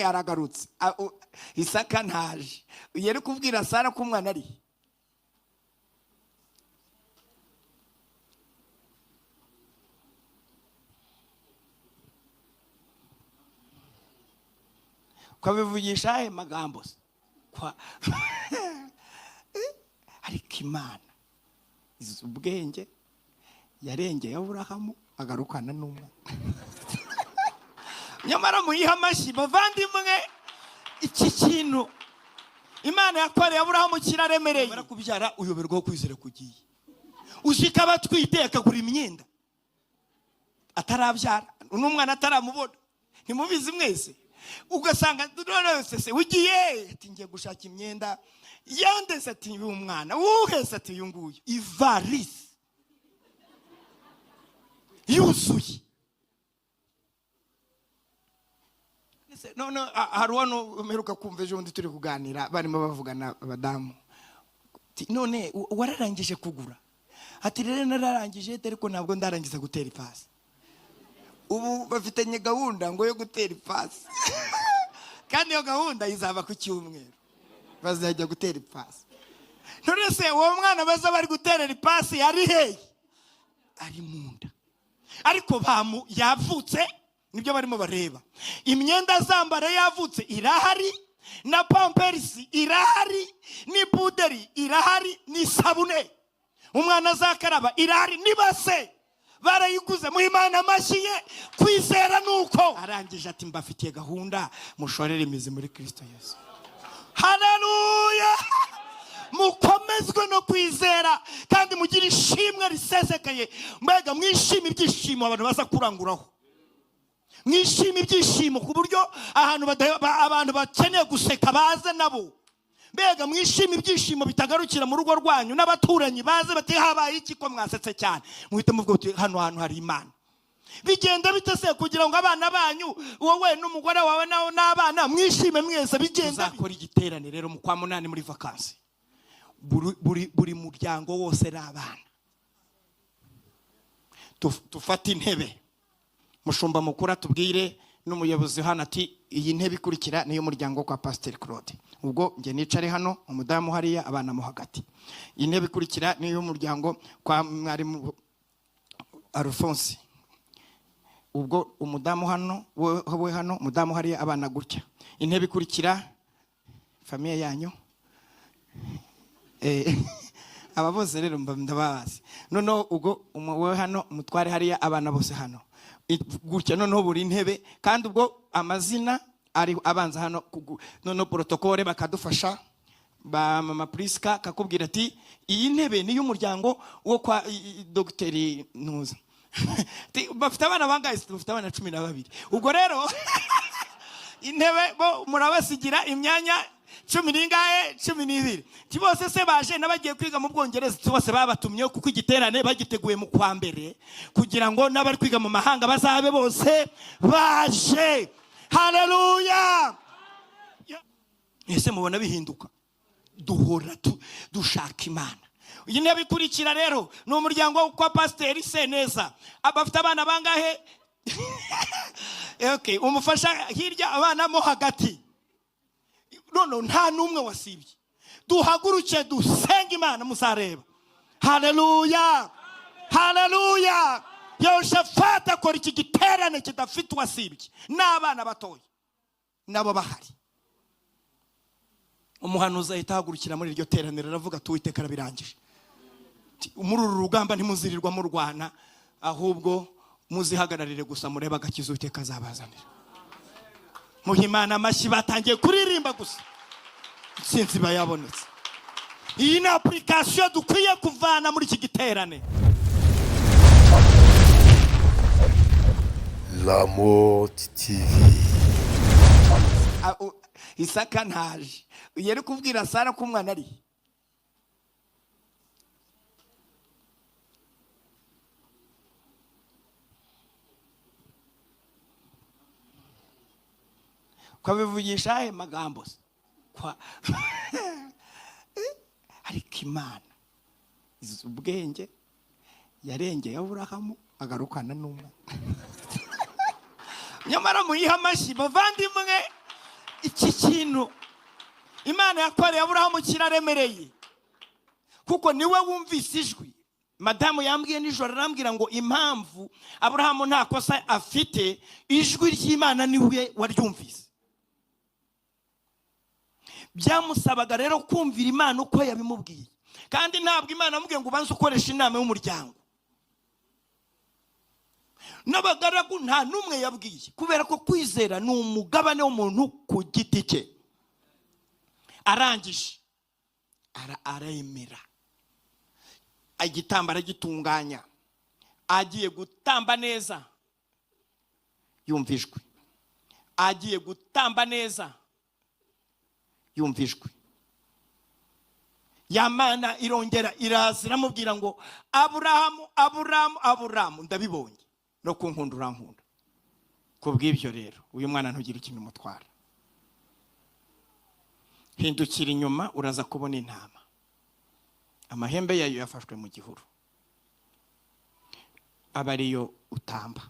Aragarutse Isaka ntaje yari kubwira Sara ko umwana ari kwabivugisha ahe magambo kwa ariko Imana izi ubwenge yarengeye Aburahamu agarukana n'umwana nyamara muyiha amashyi bavandimwe iki kintu Imana yakoreye Aburahamu kiraremereye barakubyara uyoberwaho kwizera kugiye ushika abatwite akagura imyenda atarabyara n'umwana ataramubona ntimubizi mwese ugasanga none ugiye ati ngiye gushaka imyenda yandese ati umwana uhese ati yunguye ivarisi yuzuye none haruno umeruka kumva ejo ndi turi kuganira barimo bavugana abadamu none wararangije kugura ati rero nararangije ariko ntabwo ndarangiza gutera ipasi ubu bafitanye gahunda ngo yo gutera ipasi kandi iyo gahunda izaba ku cyumweru bazajya gutera ipasi none se uwo mwana baza bari guterera ipasi ari hehe ari munda ariko yavutse nibyo barimo bareba imyenda zambara yavutse irahari na pamperisi irahari ni puderi irahari ni sabune umwana azakaraba irahari nibase barayiguze mu Imana amashiye kwizera nuko arangije ati mbafitiye gahunda mushorere imizi muri Kristo Yesu. Haleluya! Mukomezwe no kwizera kandi mugira ishimwe risesekaye mbega mwishime ibyishimo abantu baza kuranguraho mwishime ibyishimo ku buryo abantu bakeneye guseka baze nabo mbega mwishime ibyishimo bitagarukira mu rugo rwanyu n'abaturanyi baze bati habaye iki ko mwasetse cyane muhite muvuga uti hano hantu hari Imana bigenda bitese kugira ngo abana banyu wowe n'umugore wawe nawo n'abana mwishime mwese bigenda zakora igiterane rero mu kwa munani muri vacances buri muryango wose n'abana tufata intebe mushumba mukuru atubwire n'umuyobozi hano ati iyi ntebe ikurikira niyo muryango kwa Pastor Claude ubwo nge nicare hano umudamu hariya abana mo hagati iyi ntebe ikurikira niyo muryango kwa mwarimu Alphonse ubwo umudamu hano wowe hano umudamu hariya abana gutya intebe ikurikira famille yanyu aba bose rero ndabazi noneho ubwo wowe hano umutware hariya abana bose hano gutya noneho buri intebe kandi ubwo amazina ari abanza hano noneho protocole bakadufasha ba mama Priska kakubwira ati iyi ntebe ni y'umuryango wo kwa Dr. Nuza bafite abana bangaye bafite abana 12 ubwo rero intebe bo murabasigira imyanya 12 tibose se baje nabagiye kwiga mu Bwongereza bose babatumye kuko igiterane bagiteguye mu kwa mbere kugira ngo nabari kwiga mu mahanga bazabe bose baje. Haleluya! Ese mubona bihinduka duhora dushaka Imana. Iyi ntebe ikurikira rero no muryango kwa Pastor Seneza abafite abana bangahe okay umufasha hirya abana mo hagati no nta numwe wasibye duhaguruke dusenga Imana musareba. Haleluya! Haleluya! Yoshafata akora iki giterane kidafite wasibye n'abana batoya nabo bahari. Umuhanuzi ahitagurukira muri iryo teraniro aravuga tuwiteka rabirangije muri uru rugamba ntimuzirirwa mu Rwanda ahubwo muzihagararire gusa mureba gakiza Uwiteka azabazanira. Muhimana amashyi batangiye kuririmba gusa sinzi bayabonetse. Iyi ni application dukwiye kuvana muri iki giterane. La Mot TV. Isaka ntaje yari kubwira Sara ko umwana ari kwabivugisha ahe magambo kwa ariko Imana izi ubwenge yarengeye Aburahamu agarukana n'umwana nyamara muyiha amashyi bavandimwe iki kintu Imana yakoreye Aburahamu kiraremereye, kuko niwe wumvise ijwi. Madamu yambwiye nijoro, arambwira ngo impamvu Aburahamu nta kosa afite, ijwi ry'Imana niwe waryumvise. Byamusabaga rero kumvira Imana uko yabimubwiye, kandi ntabwo Imana yamubwiye ngo ubanze ukoresha inama y'umuryango. N'abagaragu nta numwe yabwiye, kubera ko kwizera ni umugabane w'umuntu ku giti cye. Arangije aremera, igitambara gitunganya, agiye gutamba neza yumvijwe, agiye gutamba neza yumvijwe. Ya Mana irongera iraza iramubwira ngo Aburahamu, Aburahamu, Aburahamu, ndabibonye no kunkunda urankunda. Kubw'ibyo rero uyu mwana ntugira ikintu umutwara. Hindukira inyuma uraza kubona intama, amahembe yayo yafashwe mu gihuru, aba ariyo utamba.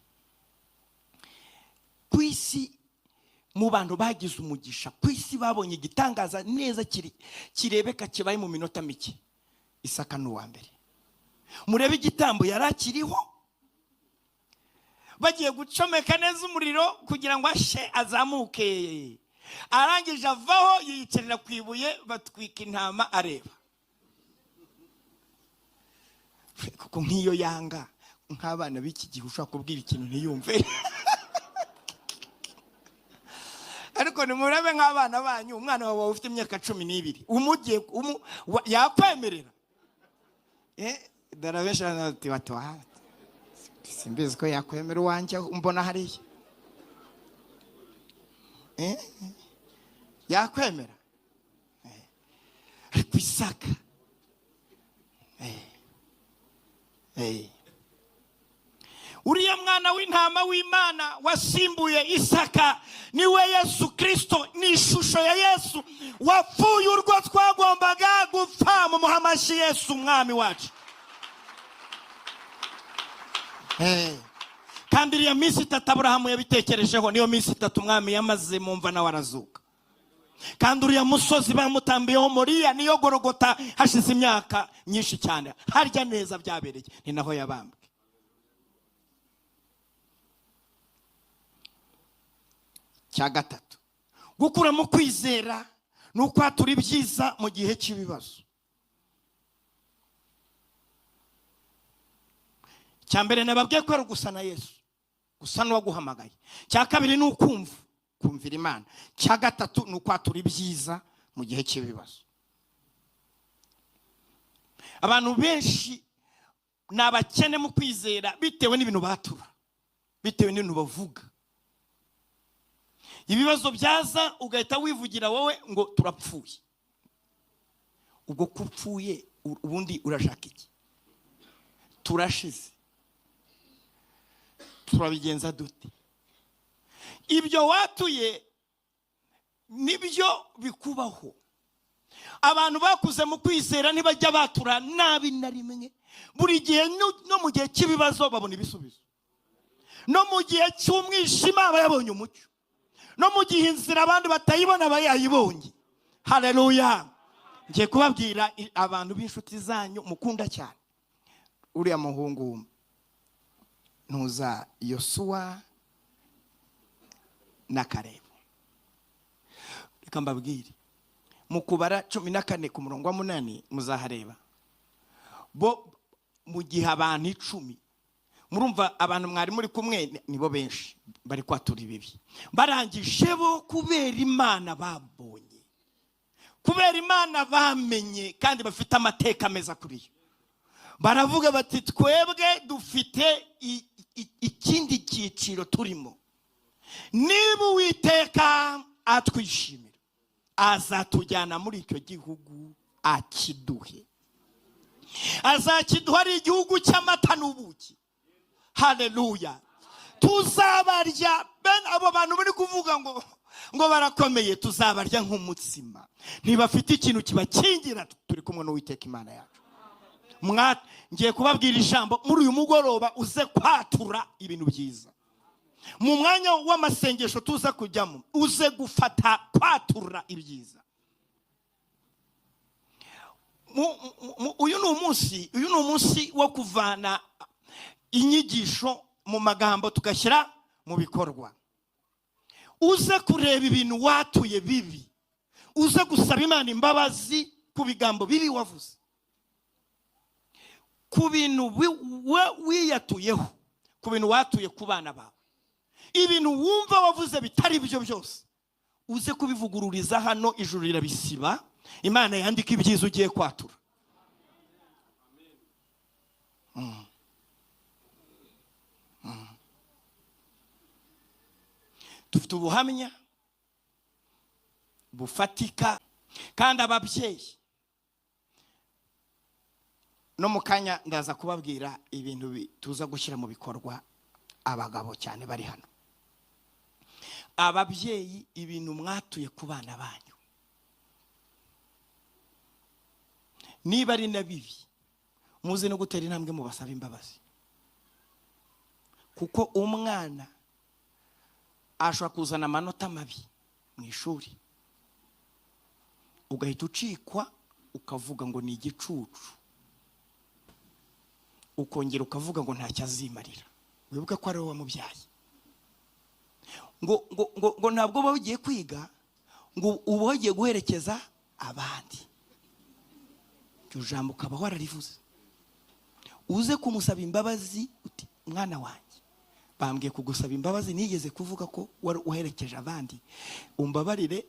Ku isi mu bantu bagize umugisha, ku isi babonye igitangaza neza kirebeka kibaye mu minota mike, Isaka n'uwa mbere. Murebe igitambo yarakiriho, bagiye gucomeka neza umuriro kugira ngo ashe azamuke. Arangije avaho yiyicarira ku ibuye, batwika intama areba. Kuko nk'iyo yanga, nk'abana b'iki gihe ushaka kubwira ikintu ntiyumve. Ariko nimurebe nk'abana banyu, umwana wawe ufite imyaka 12 umugiye yakwemerera. Darabesha ati watwa simbizi ko yakwemera uwanje mbona hariya. Yakwemera. Ariko Isaka uriya mwana w'intama w'Imana wasimbuye Isaka niwe Yesu Kristo, ni ishusho ya Yesu wapfuye urwo twagombaga gupfa. Mu muhamashi Yesu umwami wacu. Kandi iriya minsi 3 Aburahamu yabitekerejeho, niyo minsi 3 umwami yamaze mumva nawe arazuka. Kandi uriya musozi bamutambiyeho Moriya niyo Golgota, hashize imyaka myinshi cyane, harya neza byabereye, ni naho yabambwe. Cya gatatu, gukura mu kwizera n'ukwatura ibyiza mu gihe cy'ibibazo. Cya mbere nababwiye ko ari gusa na Yesu, gusa n'uwaguhamagaye. Cya kabiri ni kumvira Imana. Cya gatatu ni ukwatura ibyiza mu gihe cy'ibibazo. Abantu benshi nabakene mu kwizera bitewe n'ibintu batura, bitewe n'ibintu bavuga. Ibibazo byaza ugahita wivugira wowe ngo turapfuye. Ubwo kupfuye ubundi urashaka iki? Turashize, turabigenza dute? Ibyo watuye nibyo bikubaho. Abantu bakuze mu kwizera ntibajya batura nabi na rimwe. Buri gihe no mu gihe cy'ibibazo babona ibisubizo, no mu gihe cy'umwijima bayabonye umucyo, no mu gihe inzira abandi batayibona bayayibonye. Haleluya. Ngiye kubabwira abantu b'inshuti zanyu mukunda cyane, uriya muhungu ntuza Yosuwa na Kalebu. Reka mbabwire, mu kubara 14 ku murongo wa 8 muzahareba. Bo mu gihe abantu 10, murumva abantu mwari muri kumwe nibo benshi bari kwatura ibibi, barangije bo kubera Imana babonye, kubera Imana bamenye kandi bafite amateka meza kuri yo, baravuga bati twebwe dufite ikindi cyiciro turimo. Niba Uwiteka atwishimira, azatujyana muri icyo gihugu akiduhe. Azakiduha ari igihugu cy'amata n'ubuki. Haleluya. Tuzabarya. Abo bantu bari kuvuga ngo barakomeye, tuzabarya nk'umutsima. Ntibafite ikintu kibakingira, turi kumwe n'Uwiteka Imana yacu. Ngiye kubabwira ijambo muri uyu mugoroba, uze kwatura ibintu byiza. mu mwanya w'amasengesho tuza kujyamo uze gufata kwatura ibyiza. Uyu ni umunsi wo kuvana inyigisho mu magambo tugashyira mu bikorwa. Uze kureba ibintu watuye bibi, uze gusaba Imana imbabazi ku bigambo bibi wavuze, ku bintu wiyatuyeho, ku bintu watuye ku bana bawe, ibintu wumva wavuze bitari byo byose uze kubivugururiza hano. Ijuru rirabisiba, Imana yandika ibyiza ugiye kwatura. Dufite ubuhamya bufatika kandi ababyeyi, no mu kanya ndaza kubabwira ibintu tuza gushyira mu bikorwa. Abagabo cyane bari hano, ababyeyi, ibintu mwatuye ku bana banyu niba ari na bibi, muze no gutera intambwe mu basaba imbabazi, kuko umwana ashobora kuzana amanota mabi mu ishuri, ugahita ucikwa ukavuga ngo ni igicucu, ukongera ukavuga ngo ntacyo azimarira. Wibuke ko ari wowe wamubyaye. ngo ntabwo uba ugiye kwiga, ngo uba wagiye guherekeza abandi. Iryo jambo ukaba wararivuze. Uze kumusaba imbabazi uti mwana wanjye, bambwiye kugusaba imbabazi, nigeze kuvuga ko waherekeje abandi, umbabarire.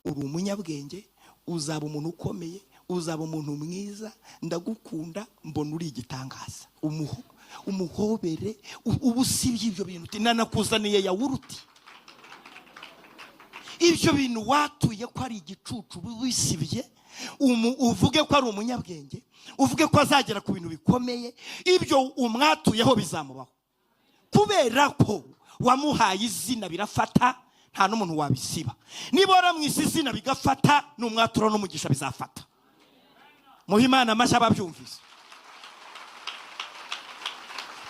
Uri umunyabwenge, uzaba umuntu ukomeye, uzaba umuntu mwiza, ndagukunda, mbona uri igitangaza. Umuhobere, ubusibye ibyo bintu uti nanakuzaniye yawuruti. Ibyo bintu watuye ko ari igicucu wisibye, uvuge ko ari umunyabwenge, uvuge ko azagera ku bintu bikomeye. Ibyo umwatuyeho bizamubaho, kubera ko wamuhaye izina birafata, nta n'umuntu wabisiba. Niba waramwise izina bigafata, n'umwaturo n'umugisha bizafata. Muhimana amashyi ababyumvise.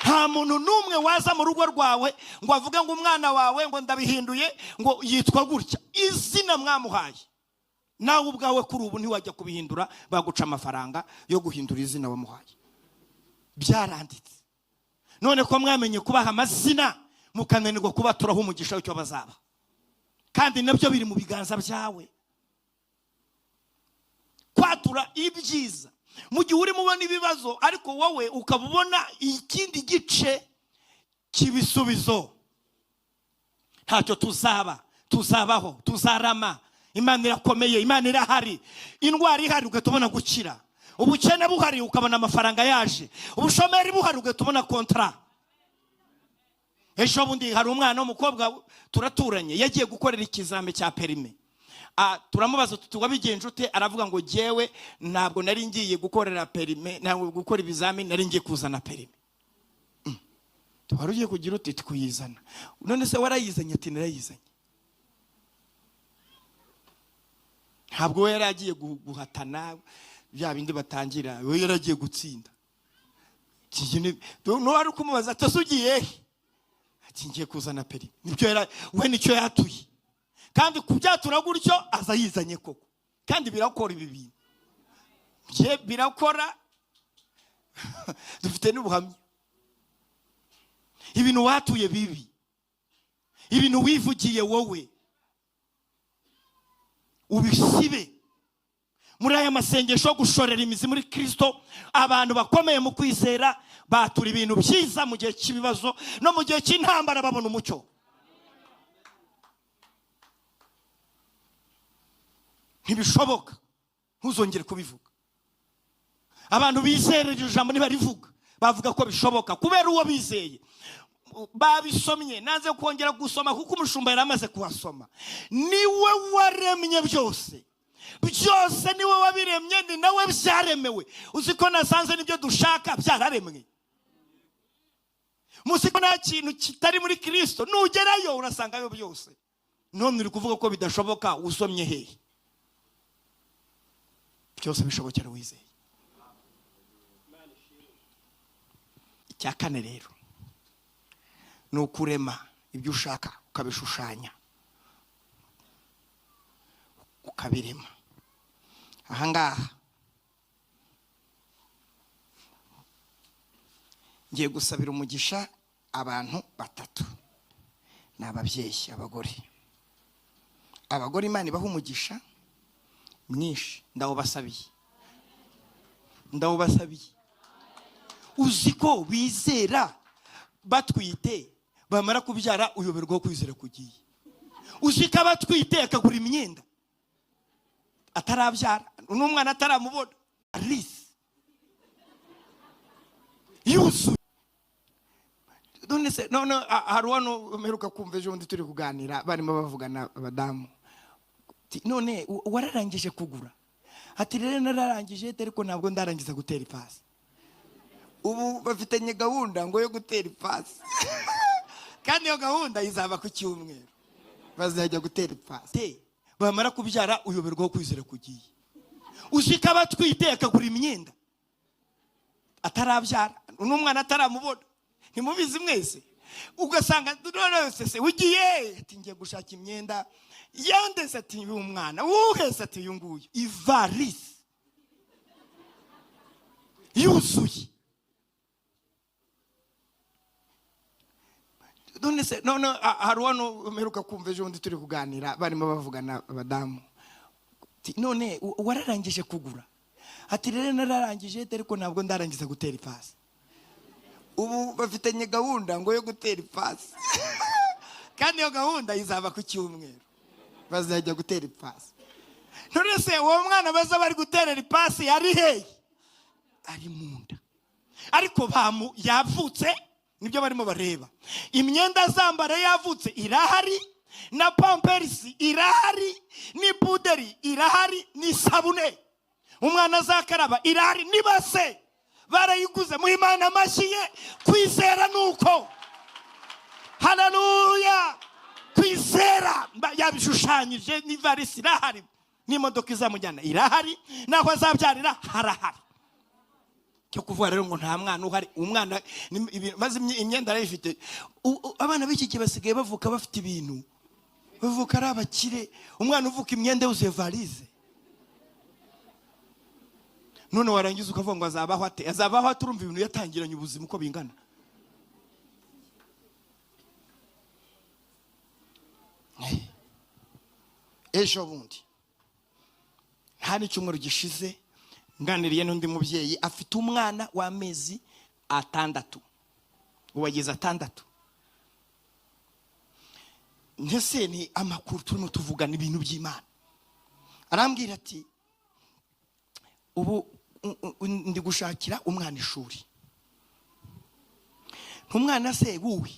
Nta muntu n'umwe waza mu rugo rwawe ngo avuge ngo umwana wawe ngo ndabihinduye ngo yitwa gutya. Izina mwamuhaye, nawe ubwawe kuri ubu ntiwajya kubihindura, baguca amafaranga yo guhindura izina wamuhaye. Byaranditse. None ko mwamenye kubaha amazina, mukananirwa kubaturaho umugisha w'icyo bazaba, kandi nabyo biri mu biganza byawe. Kwatura ibyiza mu gihe urimo ubona ibibazo, ariko wowe ukaba ubona ikindi gice cy'ibisubizo. Ntacyo tuzabaho, tuzarama. Imana irakomeye, Imana irahari. Indwara ihari ugatubona gukira, ubukene buhari ukabona amafaranga yaje, ubushomeri buhari ugatubona kontra. Ejo bundi hari umwana w'umukobwa turaturanye, yagiye gukorera ikizame cya perime. Turamubaza tuti wabigenje ute? Aravuga ngo jewe ntabwo nari ngiye gukorera perime, ntabwo gukora ibizami, nari ngiye kuzana perime. Twari ugiye kugira uti kuyizana. None se warayizanye? Ati narayizanye. Ntabwo we yaragiye guhatana bya bindi batangira, we yaragiye gutsinda. No ari kumubaza atasugiye he? Ati ngiye kuzana perime. Nibyo we nicyo yatuye. Kandi kubyatura gutyo aza yizanye koko, kandi birakora ibi bintu. Birakora. Dufite n'ubuhamya. Ibintu watuye bibi, ibintu wivugiye wowe, ubisibe. Muri aya masengesho yo gushorera imizi muri Kristo, abantu bakomeye mu kwizera batura ibintu byiza mu gihe cy'ibibazo no mu gihe cy'intambara, babona umucyo. Ntibishoboka, ntuzongere kubivuga. Abantu bizera iryo jambo ntibarivuga, bavuga ko bishoboka kubera uwo bizeye. Babisomye, naze kongera gusoma kuko umushumba yaramaze kuhasoma. Niwe waremye byose, byose niwe wabiremye, ni nawe byaremewe. Uziko nasanze nibyo dushaka byararemwe. Musiko nta kintu kitari muri Kristo, nugerayo urasangayo byose. None uri kuvuga ko bidashoboka, usomye hehe? Byose bishobokera wizeye. cya kane rero ni ukurema ibyo ushaka ukabishushanya ukabirema. Ahangaha ngiye gusabira umugisha abantu batatu, ni ababyeyi, abagore Imana ibaha umugisha mwinshi. ndawubasabiye uzi ko bizera batwite bamara kubyara uyoberwa kwizera kugiye. Uzi ko abatwite akagura imyenda atarabyara n'umwana ataramubona arisi yuzuye. None hari wano meruka kumva ejo bundi turi kuganira barimo bavugana abadamu, none wararangije kugura? Ati rero nararangije ariko ntabwo ndarangiza gutera ipasi. Ubu bafitanye gahunda ngo yo gutera ipasi kandi iyo gahunda izaba ku cyumweru bazajya gutera ipasi. Bamara kubyara uyoberwa kwizera kugiye. Uzi ko abatwite akagura imyenda atarabyara n'umwana ataramubona, ntimubizi mwese? Ugasanga none se ugiye ati ngiye gushaka imyenda yandese, ati uyu mwana uhese, ati uyu nguyu ivarisi yuzuye. None hari wano meruka kumva ejo bundi turi kuganira barimo bavugana abadamu, none wararangije kugura? Ati rero nararangije ariko ntabwo ndarangiza gutera ipasi. Ubu bafitanye gahunda ngo yo gutera ipasi kandi iyo gahunda izaba ku cyumweru bazajya gutera ipasi. None se uwo mwana baza bari guterera ipasi ari hehe? Ari mu nda. Ariko yavutse, nibyo barimo bareba. Imyenda zambara yavutse irahari, na pamperisi irahari, ni puderi irahari, ni sabune umwana azakaraba irahari, nibase barayiguze. Mu Imana amashiye kwizera nuko. Haleluya! Kwizera yabishushanyije, ni varisi irahari, n'imodoka izamujyana irahari, naho azabyarira harahari. Cyo kuvuga rero ngo nta mwana uhari, umwana maze imyenda arayifite. Abana b'iki gihe basigaye bavuka bafite ibintu, bavuka ari abakire. Umwana uvuka imyenda yuzuye varize, none warangiza ukavuga ngo azabaho ate? Azabaho aturumva ibintu yatangiranye ubuzima uko bingana. Ejo bundi nta n'icyumweru gishize nganiriye n'undi mubyeyi afite umwana w'amezi 6, uwageze 6. Ndetse ni amakuru turimo tuvugana ibintu by'Imana. Arambwira ati ubu ndi gushakira umwana ishuri. Umwana se wuwi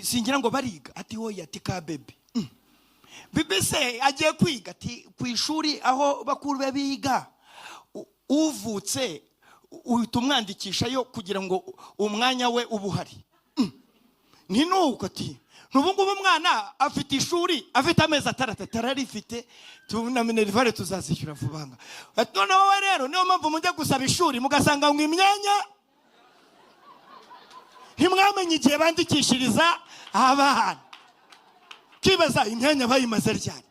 singira ngo bariga? Ati hoya, ati ka bebe. Bebe se agiye kwiga? Ati ku ishuri aho bakuru be biga uvutse uhita umwandikisha yo kugira ngo umwanya we ubuhari. Ni nuko ati n'ubu ngubu umwana afite ishuri, afite amezi 6 ararifite, tuna minerivare tuzazishyura vubanga. Ati none wowe rero niyo mpamvu mujya gusaba ishuri mugasanga ngo imyanya ntimwamenye igihe bandikishiriza abana. Kibaza imyanya bayimaze ryari?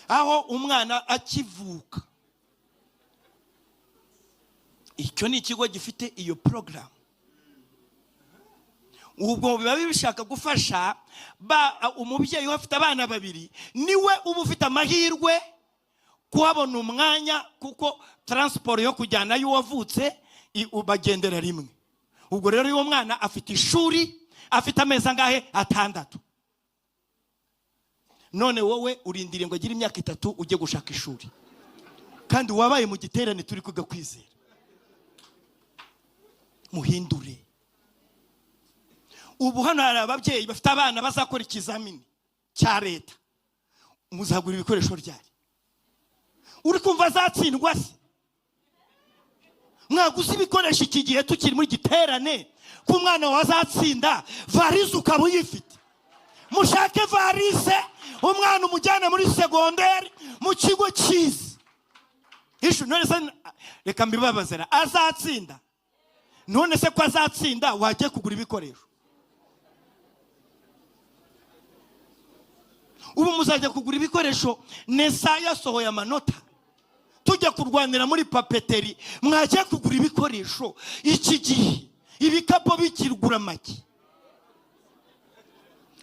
Aho umwana akivuka. Icyo ni ikigo gifite iyo program. Ubwo biba bishaka gufasha umubyeyi ufite abana 2 niwe uba ufite amahirwe kuhabona umwanya, kuko transport yo kujyana y'uwavutse ubagendera rimwe. Ubwo rero uwo mwana afite ishuri, afite amezi angahe? 6. None wowe urindiriye ngo agire imyaka 3 ujye gushaka ishuri, kandi wabaye mu giterane turi kuga kwizera. Muhindure. Ubu hano hari ababyeyi bafite abana bazakora ikizamini cya leta, muzagura ibikoresho ryari? Uri kumva azatsindwa se? Mwaguze ibikoresho iki gihe tukiri muri giterane, ku mwana wazatsinda varize ukaba uyifite. Mushake varize, umwana umujyane muri secondaire mu kigo cyiza. Ishu none se reka mbibabazera azatsinda. none se ko azatsinda wagiye kugura ibikoresho? Ubu muzajya kugura ibikoresho, Nesa yasohoye amanota, tujya kurwanira muri papeteri, mwagiye kugura ibikoresho. Iki gihe ibikapo bikirugura make.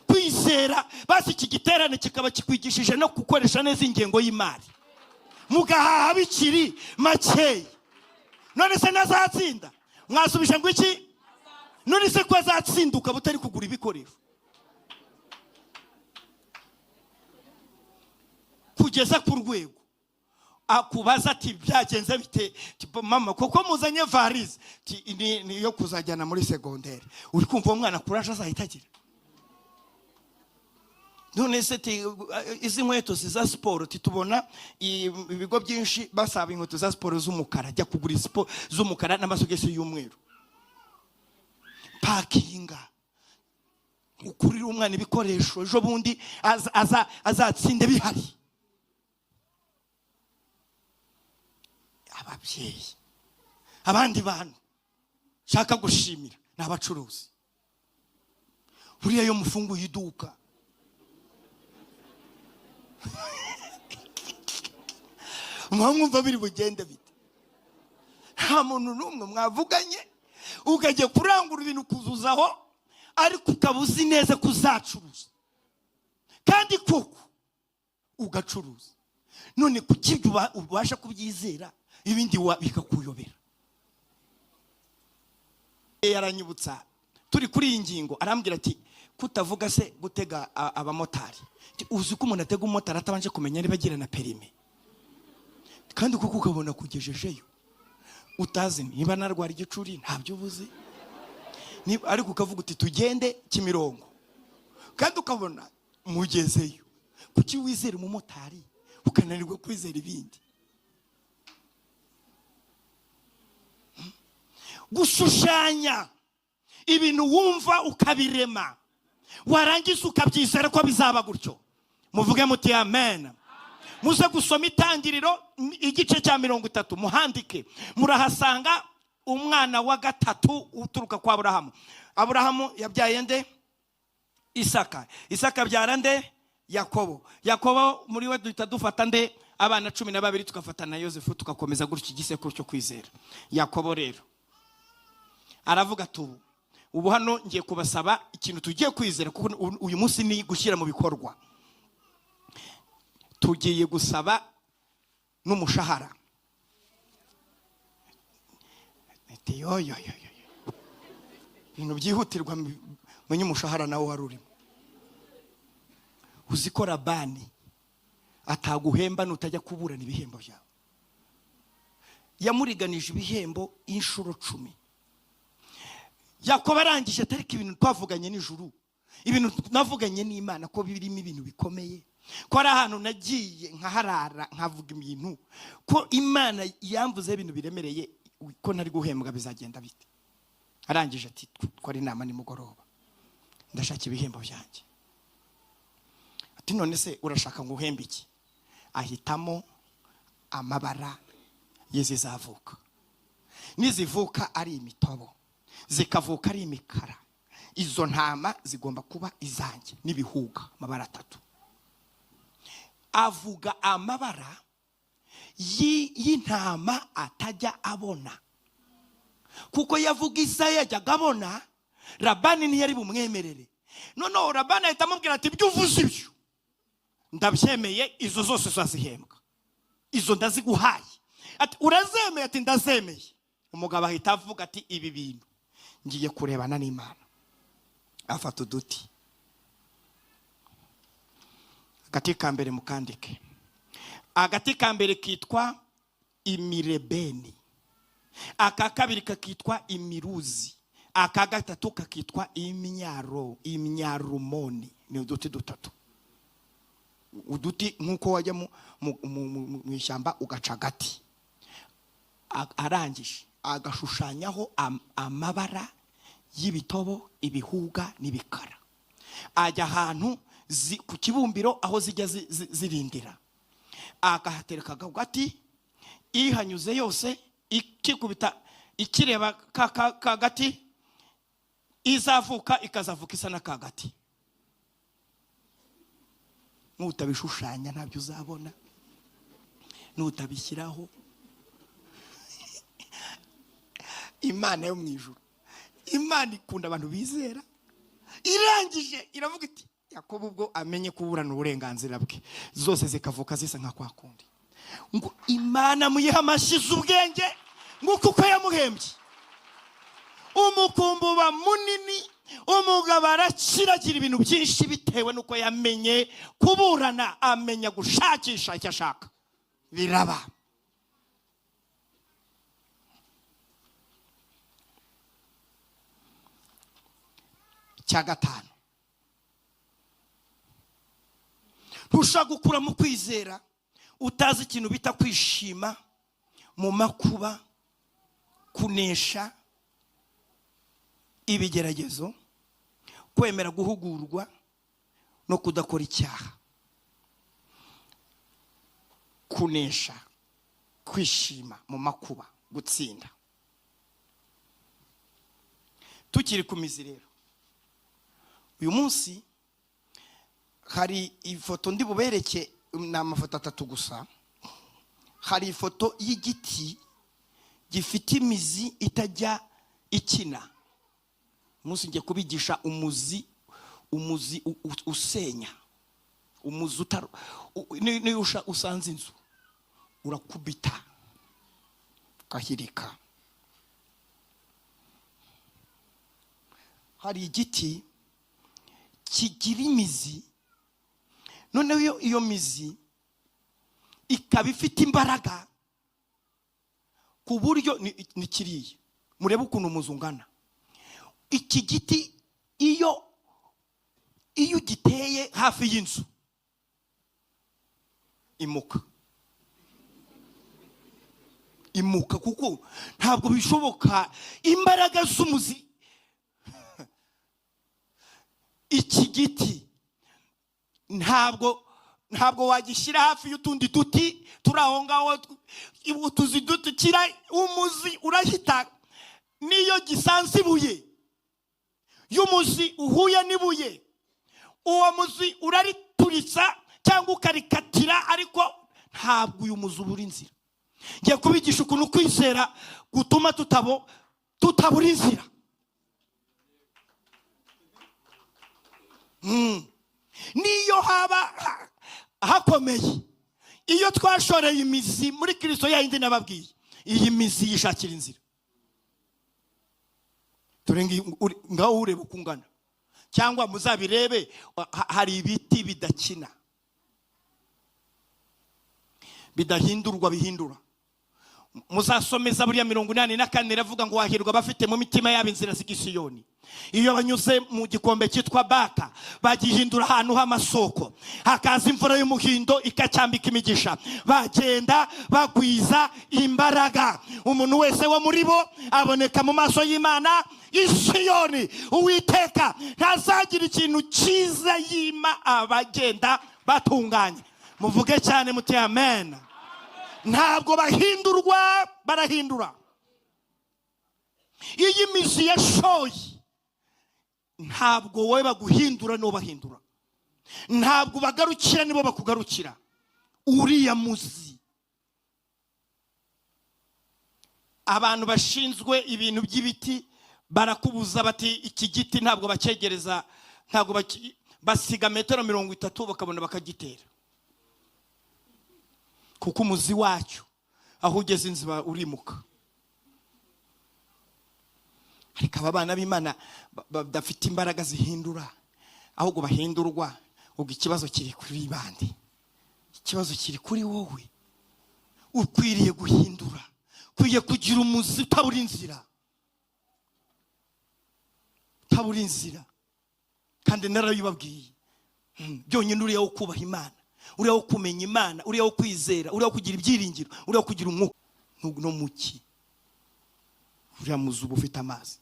Kwizera basi iki giterane kikaba kikwigishije no gukoresha neza ingengo y'imari, mugahaha bikiri make. None se nazatsinda? Mwasubije ngo iki? None se ko azatsinda ukaba utari kugura ibikoresho? Kugeza ku rwego akubaza ati byagenze bite? Mama koko muzanye varize ni yo kuzajyana muri secondaire. Uri kumva umwana kuraje azahitagira? None se izi nkweto za siporo tubona ibigo byinshi basaba inkweto za siporo z'umukara, jya kugura z'umukara n'amasogisi y'umweru. Pakinga ukurira umwana ibikoresho, ejo bundi azatsinde bihari. Ababyeyi, abandi bantu shaka gushimira n'abacuruzi. Buriya yo mufunguye iduka, mwumva biri bugende bite? Nta muntu n'umwe mwavuganye ukajya kurangura ibintu kuzuzaho, ariko ukabuzi neza kuzacuruza kandi koko ugacuruza. None kuki ubasha kubyizera ibindi bikakuyobera? Yaranyibutsa turi kuri iyi ngingo, arambwira ati kutavuga se gutega abamotari. Uzi ko umuntu atega umumotari atabanje kumenya niba agira na perime, kandi kuko ukabona kugejejeyo utazi niba narwara igicuri, ntabyo ubuzi. Ariko ukavuga uti tugende Kimirongo, kandi ukabona mugezeyo. Kuki wizera umumotari ukananirwa kwizera ibindi? Gushushanya ibintu wumva ukabirema, warangiza ukabyizera ko bizaba gutyo. Muvuge muti amen. Muze gusoma Itangiriro igice cya 30, muhandike. Murahasanga umwana wa gatatu uturuka kwa Aburahamu. Aburahamu yabyaye nde? Isaka. Isaka abyara nde? Yakobo. Yakobo muri we duhita dufata nde? Abana 12 tukafata na Yosefu, tugakomeza gutyo igisekuru cyo kwizera. Yakobo rero aravuga tubu, ubu hano ngiye kubasaba ikintu tugiye kwizera, kuko uyu munsi ni gushyira mu bikorwa. Tugiye gusaba n'umushahara. Ibintu byihutirwa, menye umushahara nawe wari urimo. Uziko Labani ataguhemba nutajya kuburana ibihembo byawe. Yamuriganije ibihembo inshuro 10. Yakobo arangije atarika ibintu twavuganye n'ijuru, ibintu navuganye n'Imana ko birimo ibintu bikomeye, ko ari ahantu nagiye nkaharara nkavuga ibintu ko Imana yamvuze ibintu biremereye, ko ntari guhembwa bizagenda bite. Arangije ati twari inama nimugoroba, ndashaka ibihembo byanjye. Ati none se urashaka ngo uhembe iki? Ahitamo amabara yezizavuka. Nizivuka ari imitobo, zikavuka ari imikara, izo ntama zigomba kuba izanjye n'ibihuga amabara 3. Avuga amabara y'intama atajya abona, kuko yavuga Isaya yajyaga abona, Labani ntiyari bumwemerere. Noneho Labani ahita amubwira ati byuvuze ibyo ndabyemeye, izo zose zazihembwa, izo ndaziguhaye. Ati urazemeye? Ati ndazemeye. Umugabo ahita avuga ati ibi bintu ngiye kurebana n'Imana. Afata uduti, agati ka mbere mukandike. Agati ka mbere kitwa imirebeni, aka kabiri kakitwa imiruzi, aka gatatu kakitwa imyarumoni. Ni uduti dutatu. Uduti nkuko wajya mu ishyamba ugaca agati. Arangije agashushanyaho amabara y'ibitobo, ibihuga n'ibikara. Ajya ahantu ku kibumbiro aho zijya zirindira, agahatereka agati, ihanyuze yose ikikubita ikireba kagati, izavuka ikazavuka isa na kagati. Nutabishushanya ntabyo uzabona, nutabishyiraho. Imana yo mu ijuru, Imana ikunda abantu bizera. Irangije iravuga iti Yakobo ubwo amenye kuburana uburenganzira bwe, zose zikavuka zisa nka kwa kundi. Ngo Imana muyiha amashize ubwenge nguko uko yamuhembye. Umukumbu ba munini, umugabo arakiragira ibintu byinshi bitewe nuko yamenye kuburana, amenya gushakisha icyo ashaka, biraba. Cya gatanu, ntushaka gukura mu kwizera utazi ikintu bita kwishima mu makuba, kunesha ibigeragezo, kwemera guhugurwa no kudakora icyaha. Kunesha, kwishima mu makuba, gutsinda. Tukiri ku mizi rero, uyu munsi hari ifoto ndi bubereke, ni amafoto 3 gusa. Hari ifoto y'igiti gifite imizi itajya ikina. Umunsi ngiye kubigisha umuzi usenya, umuzi niyo usanze inzu urakubita ukahirika. Hari igiti kigira imizi, noneho iyo mizi ikaba ifite imbaraga ku buryo ni kiriya. Murebe ukuntu umuzi ungana. Iki giti iyo giteye hafi y'inzu imuka kuko ntabwo bishoboka imbaraga z'umuzi. Iki giti ntabwo wagishyira hafi y'utundi duti turaho ngaho, utuzi dutukira, umuzi urahita. Niyo gisanze ibuye, y'umuzi uhuye n'ibuye, uwo muzi urarituritsa cyangwa ukarikatira, ariko ntabwo uyu muzi ubura inzira. Ngiye kubigisha ukuntu kwizera gutuma tutabura inzira. Niyo haba hakomeye, iyo twashoreye imizi muri Kristo yayindi nababwiye, iyi mizi yishakira inzira. Turenga ngaho urebe ukungana, cyangwa muzabirebe, hari ibiti bidakina, bidahindurwa, bihindura. Muzasomeza buriya 84 iravuga ngo wahirwa bafite mu mitima yabo inzira z'Isiyoni. Iyo banyuze mu gikombe cyitwa Baka, bagihindura ahantu h'amasoko, hakaza imvura y'umuhindo ikacyambika imigisha, bagenda bagwiza imbaraga. Umuntu wese wo muri bo aboneka mu maso y'Imana Isiyoni. Uwiteka ntazagira ikintu cyiza yima abagenda batunganye. Muvuge cyane muti amen. Ntabwo bahindurwa, barahindura. Iyi mizi yashoye, ntabwo wowe baguhindura no bahindura. Ntabwo bagarukira nibo bakugarukira. Uriya muzi. Abantu bashinzwe ibintu by'ibiti barakubuza bati iki giti ntabwo bacyegereza, ntabwo basiga metero 30 bakabona bakagitera. Kuko umuzi wacyo aho ugeze inziba urimuka. Ariko abana b'Imana badafite imbaraga zihindura, ahubwo bahindurwa. Ubwo ikibazo kiri kuri bandi, ikibazo kiri kuri wowe. Ukwiriye guhindura, ukwiye kugira umuzi utabura inzira, utabura inzira. Kandi narabibabwiye, byonyine uriya wo kubaha Imana, uriya wo kumenya Imana, uriya wo kwizera, uriya wo kugira ibyiringiro, uriya wo kugira umwuka no muki, uriya muzi uba ufite amazi.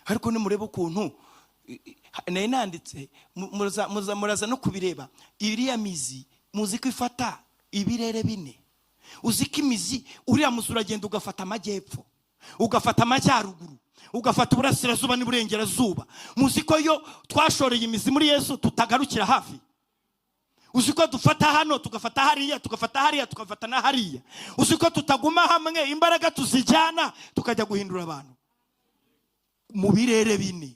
Ariko nimurebe ukuntu nanditse, muraza no kubireba. Iriya mizi muzi ko ifata ibirere bine. Uziko imizi uriya muzi uragenda ugafata amajyepfo, ugafata amajyaruguru, ugafata uburasirazuba n'iburengerazuba. Muziko yo twashoreye imizi muri Yesu tutagarukira hafi. Uziko dufata hano tugafata hariya, tugafata hariya, tugafata na hariya. Uziko tutaguma hamwe, imbaraga tuzijyana tukajya guhindura abantu mu birere bine.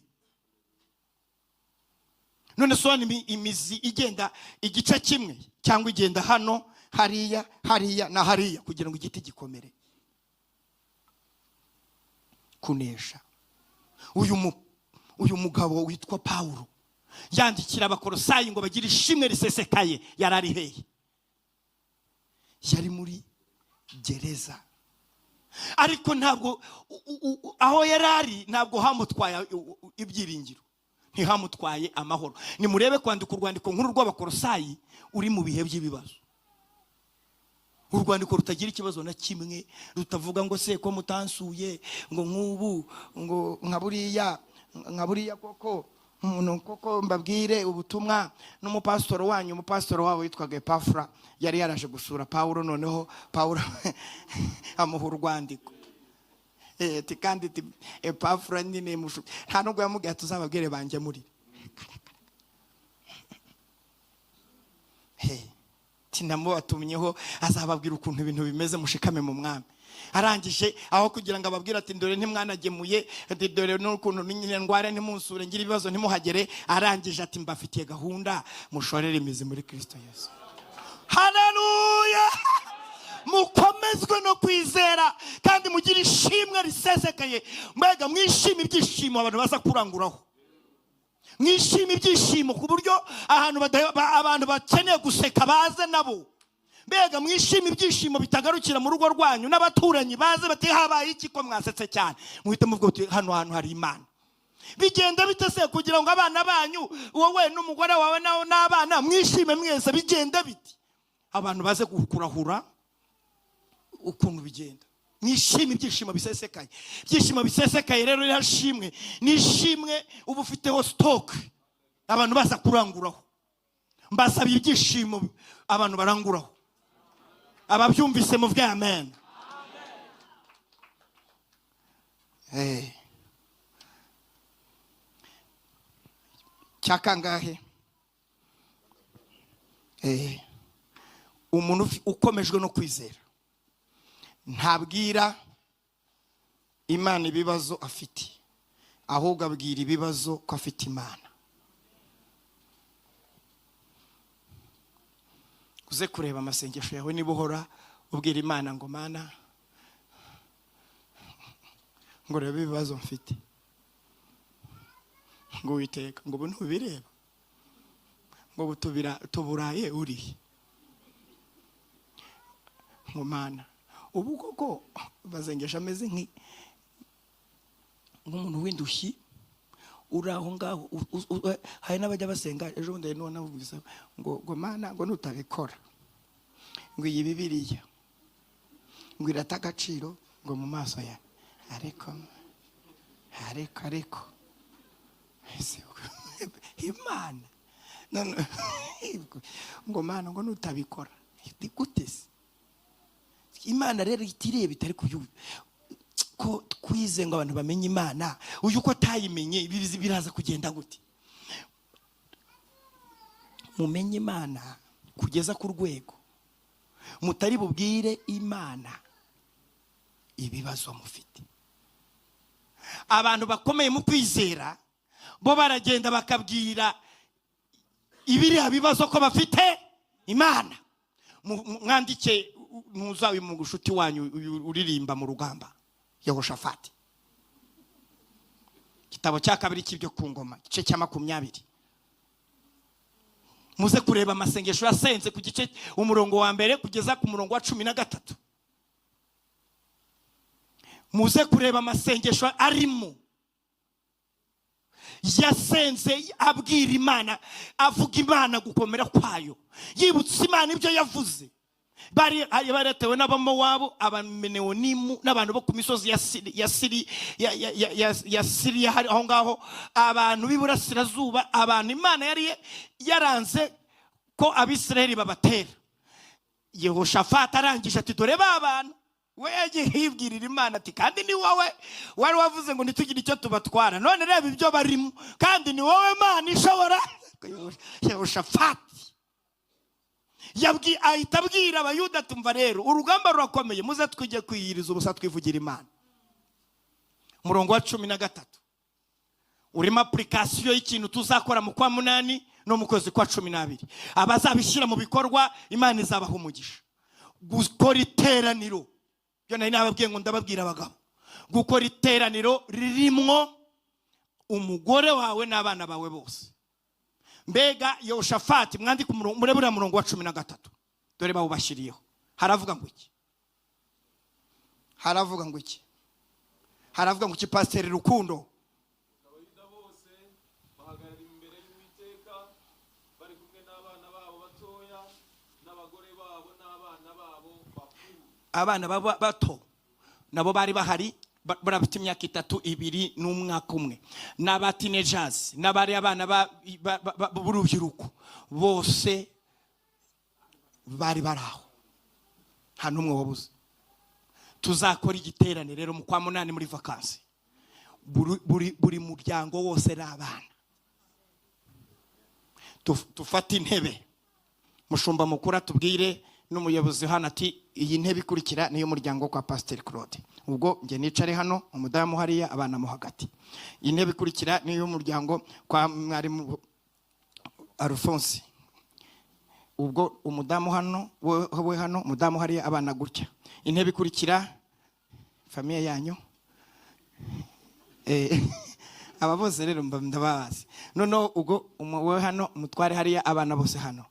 None so imizi igenda igice kimwe cyangwa igenda hano, hariya, hariya na hariya kugira ngo igiti gikomere. Kunesha. Uyu mugabo witwa Paulo yandikira abakolosayi ngo bagire ishimwe risesekaye. Yarari hehe? Yari muri gereza. Ariko ntabwo aho yarari ntabwo hamutwaye ibyiringiro, ntihamutwaye amahoro. Nimurebe kwandika urwandiko nkuru rw'abakolosayi uri mu bihe by'ibibazo. Urwandiko rutagira ikibazo na kimwe, rutavuga ngo se ko mutansuye, ngo nk'ubu, ngo nkaburiya koko umuntu koko mbabwire ubutumwa. N'umupasitoro wanyu, umupasitoro wabo witwaga Epafra, yari yaraje gusura Paulo. Noneho Paulo amuha urwandiko. Kandi Epafra nyine nta nubwo yamubwiye tuzababwire banjye muri tinamubatumyeho azababwira ukuntu ibintu bimeze, mushikame mu mwami. Arangije aho kugira ngo ababwire ati dore ntimwanagemuye, dore n'ukuntu nyine ndwara ntimunsure, ngira ibibazo ntimuhagere. Arangije ati mbafitiye gahunda, mushorere imizi muri Kristo Yesu. Haleluya! Mukomezwe no kwizera kandi mugire ishimwe risesekaye. Mbega mwishime ibyishimo abantu baza kuranguraho. Mwishime ibyishimo ku buryo abantu bakeneye guseka baze nabo. Mbega mwishime ibyishimo bitagarukira mu rugo rwanyu, n'abaturanyi baze bati habaye iki ko mwasetse cyane. Muhite muvuga uti hano hantu hari Imana. Bigenda bitese kugira ngo abana banyu, wowe n'umugore wawe n'abana mwishime mwese, bigenda biti abantu baze kurahura ukuntu bigenda. Mwishime ibyishimo bisesekaye. Ibyishimo bisesekaye rero yashimwe nishimwe ubu ufiteho stock abantu baza kuranguraho. Mbasabiye ibyishimo abantu baranguraho. Ababyumvise muvuge amen. Cyakangahe umuntu ukomejwe no kwizera ntabwira Imana ibibazo afite, ahubwo abwira ibibazo ko afite Imana. Uze kureba amasengesho yawe niba uhora ubwira Imana ngo Mana, ngo rebe ibibazo mfite, ngo witeka ngo buntu bireba, ngo tuburaye uri ngo Mana. Ubu koko bazengesha ameze nk'umuntu w'indushyi uri aho ngaho. Hari n'abajya basenga, ejo bundi none navuze ngo Mana ngo nutabikora ngo iyi Bibiliya ngo irata agaciro ngo mu maso ya ariko Imana ngo Mana ngo nutabikora gute se? Imana rero itireba itari ko twize ngo abantu bamenye Imana. Uyu ko tayimenye biraza kugenda gute? Mumenye Imana kugeza ku rwego mutari bubwire Imana ibibazo mufite. Abantu bakomeye mu kwizera bo baragenda bakabwira ibiriya bibazo ko bafite Imana. Mwandike muzawi mu gushuti wanyu uririmba mu rugamba Yehoshafati, igitabo cya kabiri cy'ibyo ku ngoma, igice cya 20. Muze kureba amasengesho yasenze ku gice umurongo wa mbere kugeza ku murongo wa 13. Muze kureba amasengesho arimo yasenze abwira Imana, avuga Imana gukomera kwayo, yibutsa Imana ibyo yavuze. Bari baratewe n'abamowabu, abameneonimu n'abantu bo ku misozi ya Siriya aho ngaho, abantu b'iburasirazuba, abantu Imana yari yaranze ko Abisirayeli babatera. Yehoshafati arangije ati dore babana we yagiye hibwirira Imana ati kandi ni wowe wari wavuze ngo ntitugire icyo tubatwara, none reba ibyo barimo, kandi ni wowe Mana ishobora. Yehoshafati ahita abwira abayuda tumva rero urugamba rurakomeye, muze twige kwiyiriza ubusa twivugira Imana. Murongo wa 13 urimo application y'ikintu tuzakora mu kwa 8 no mu kwezi kwa 12. Abazabishyira mu bikorwa Imana izabaha umugisha. Gukora iteraniro, byo nari nababwiye ngo ndababwira abagabo, gukora iteraniro ririmwo umugore wawe n'abana bawe bose. Mbega Yehoshafati mwandika murebura murongo wa 13 dore bawubashiriyeho. Haravuga ngo iki? Haravuga ngo iki? Haravuga ngo iki Pastor Rukundo? Abayuda bose bahagarara imbere y'Uwiteka bari kumwe n'abana babo batoya n'abagore babo n'abana babo bakuru. Abana babo bato nabo bari bahari, barafite imyaka 3, 2 n'umwaka umwe, n'aba teenagers n'abari abana b'urubyiruko bose bari baraho, nta numwe wabuze. Tuzakora igiterane rero mu kwa 8 muri vacances. Buri muryango wose n'abana tufata intebe, mushumba mukuru atubwire n'umuyobozi hano ati iyi ntebe ikurikira niyo muryango kwa Pastor Claude. Ubwo nge nicare hano, umudamu hariya, abana mo hagati. Iyi ntebe ikurikira niyo muryango kwa mwarimu Alphonse. Ubwo umudamu hano, we hano, umudamu hariya, abana gutya. Intebe ikurikira famiye yanyu. Aba bose rero ndabazi. Noneho ubwo we hano, umutware hariya, abana bose hano.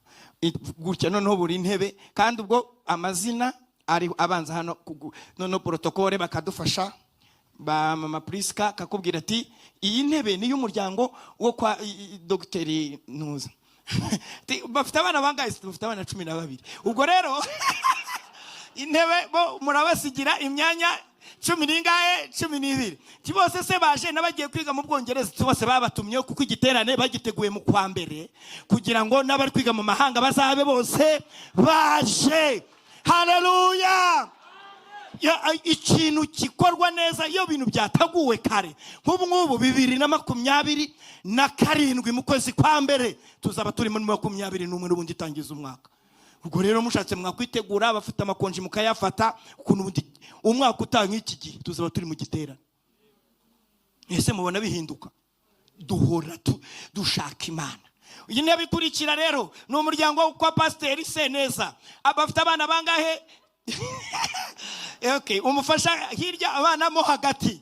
Gutya noneho buri ntebe, kandi ubwo amazina ari abanza hano. Noneho protocole bakadufasha, ba mama Priska kakubwira ati iyi ntebe ni y'umuryango wo kwa Dr. Ntuza. Bafite abana bangahe? Bafite abana 12. Ubwo rero intebe bo murabasigira imyanya 12. Bose se baje nabagiye kwiga mu Bwongereza, bose babatumye kuko igiterane bagiteguye mu kwa mbere kugira ngo n'abari kwiga mu mahanga bazabe bose baje. Haleluya! Ikintu kikorwa neza iyo bintu byataguwe kare. Nk'ubu 2027 mu kwezi kwa mbere tuzaba turi muri 21 n'ubundi tangiza umwaka. Ubwo rero mushatse mwakwitegura, abafite amakonji mukayafata, ukuntu umwaka utanga iki gihe tuzaba turi mu giterane. Ese mubona bihinduka? Duhora dushaka Imana. Iyi ntebe ikurikira rero ni umuryango kwa Pastor Seneza. Abafite abana bangahe? Okay, umufasha hirya, abana mo hagati.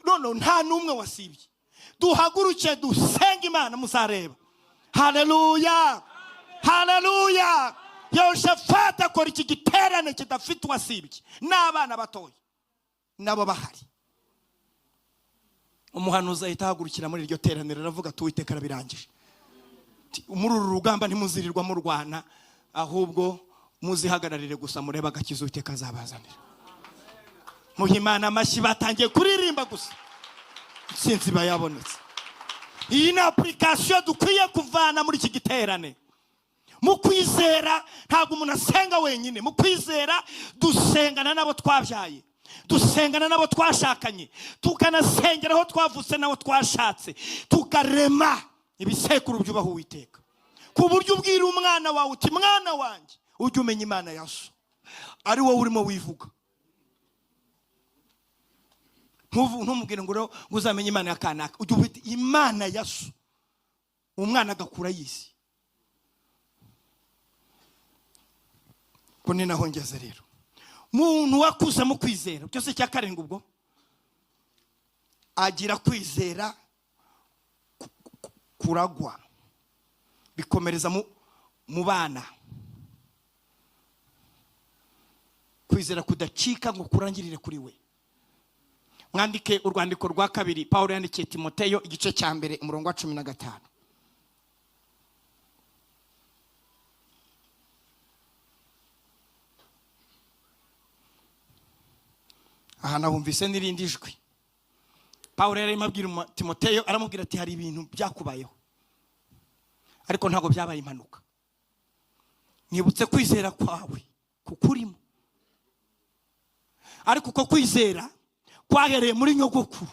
None nta numwe wasibye. Duhaguruke dusenga Imana muzareba. Haleluya! Haleluya! Yehoshafati akora iki giterane kidafite wasibye n'abana batoya nabo bahari. Umuhanuzi ahita ahagurukira muri iryo teraniro aravuga ati Uwiteka arabirangije. Muri uru rugamba ntimuzirirwa mu Rwanda, ahubwo muzihagararire gusa mureba agakiza Uwiteka azabazanira. Muhimana amashyi batangiye kuririmba gusa, sinzi bayabonetse. Iyi ni application dukwiye kuvana muri iki giterane. Mu kwizera ntabwo umuntu asenga wenyine. Mu kwizera dusengana nabo twabyaye, dusengana nabo twashakanye, tukanasengera aho twavutse nabo twashatse, tukarema ibisekuru byubaha Uwiteka, ku buryo ubwira umwana wawe uti mwana wanjye ujye umenya Imana ya so, ari wowe urimo wivuga. Ntumubwire ngo uzamenye Imana ya kanaka, ujye ubita Imana ya so, umwana agakura yisi. Ko ni naho ngeze rero. Muntu wakuze mu kwizera, cyose cya karindwi ubwo agira kwizera kuragwa bikomereza mu bana. Kwizera kudacika ngo kurangirire kuri we. Mwandike urwandiko rwa 2 Paulo yandikiye Timoteyo igice cya mbere umurongo wa 15. Aha nahumvise n'irindi jwi. Paulo yari amabwira Timoteyo, aramubwira ati hari ibintu byakubayeho ariko ntago byabaye impanuka. nibutse kwizera kwawe kukurimo. Ariko uko kwizera kwahereye muri nyogokuru.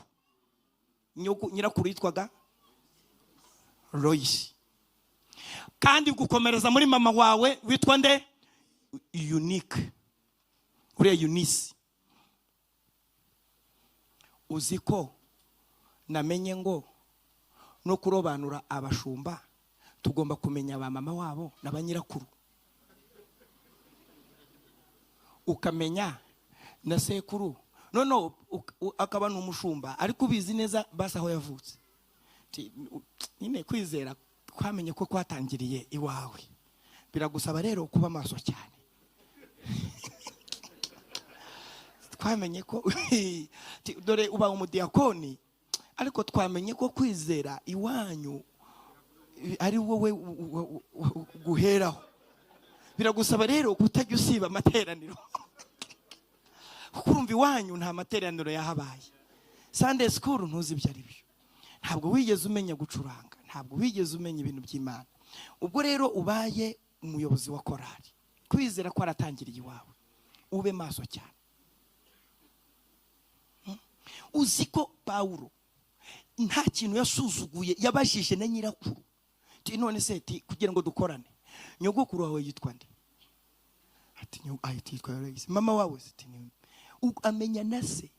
Nyirakuru yitwaga Loisi. Kandi gukomereza muri mama wawe witwa nde? Unique. Uriya Eunice. Uziko namenye ngo no kurobanura abashumba tugomba kumenya ba mama wabo n'abanyirakuru. Ukamenya na sekuru. No akaba n'umushumba ariko ubizi neza basa aho yavutse. Nyine kwizera kwamenye ko kwatangiriye iwawe. Biragusaba rero kuba maso cyane. Twamenye ko dore uba umudiakoni ariko twamenye ko kwizera iwanyu ari wowe guheraho. Biragusaba rero kutajya usiba amateraniro. Kurumva iwanyu nta materaniro yahabaye. Sunday school ntuzi ibyo ari byo. Ntabwo wigeze umenya gucuranga, ntabwo wigeze umenya ibintu by'Imana. Ubwo rero ubaye umuyobozi wa korali, kwizera ko aratangiriye iwawe. Ube maso cyane. Uziko Paulo nta kintu yasuzuguye, yabashije na nyirakuru. None se kugira ngo dukorane, nyogokuru wawe yitwa nde? Ati yitwa Loisi. Mama wawe amenya na se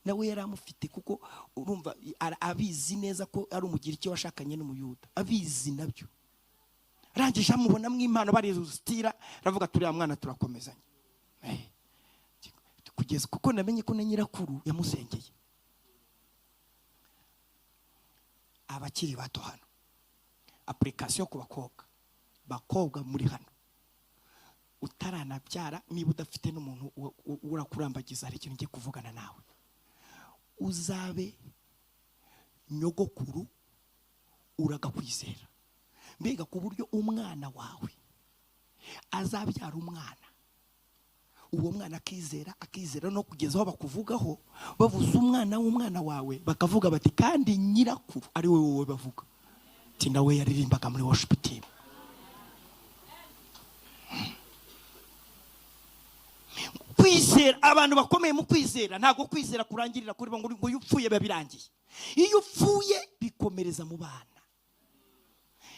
nawe yaramufite, kuko urumva abizi neza ko ari umugiriki washakanye n'umuyuda, abizi nabyo. Rangije amubona mw'Imana barizustira, ravuga turiya mwana turakomezanya. Kugeza kuko namenye ko na nyirakuru yamusengeye. Abakiri bato hano, application ku bakobwa muri hano, utaranabyara niba udafite n'umuntu urakurambagiza, hari ikintu ngiye kuvugana nawe. Uzabe nyogokuru uragakwizera, mbega ku buryo umwana wawe azabyara umwana, uwo mwana akizera no kugeza aho bakuvugaho, bavuze umwana w'umwana wawe bakavuga bati kandi nyirakuru ari wowe bavuga ati nawe yaririmbaga muri worship team. Kwizera, abantu bakomeye mu kwizera, ntago kwizera kurangirira kuri bo ngo upfuye babirangiye. Iyo upfuye bikomereza mu bana.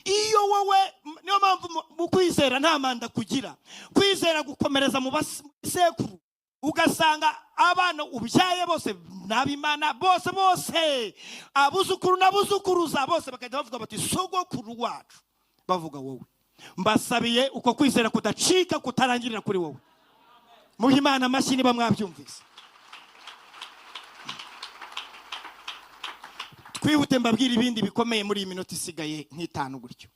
Iyo wowe, niyo mpamvu mu kwizera nta manda kugira. Kwizera gukomereza mu basekuru, ugasanga abana ubyaye bose n'abimana bose abuzukuru n'abuzukuruza bose bakajya bavuga bati sogokuru wacu, bavuga wowe. Mbasabiye uko kwizera kudacika, kutarangirira kuri wowe. Muhe Imana amashyi niba mwabyumvise. Twihute mbabwira ibindi bikomeye muri iyi minota isigaye nk'itanu gutyo.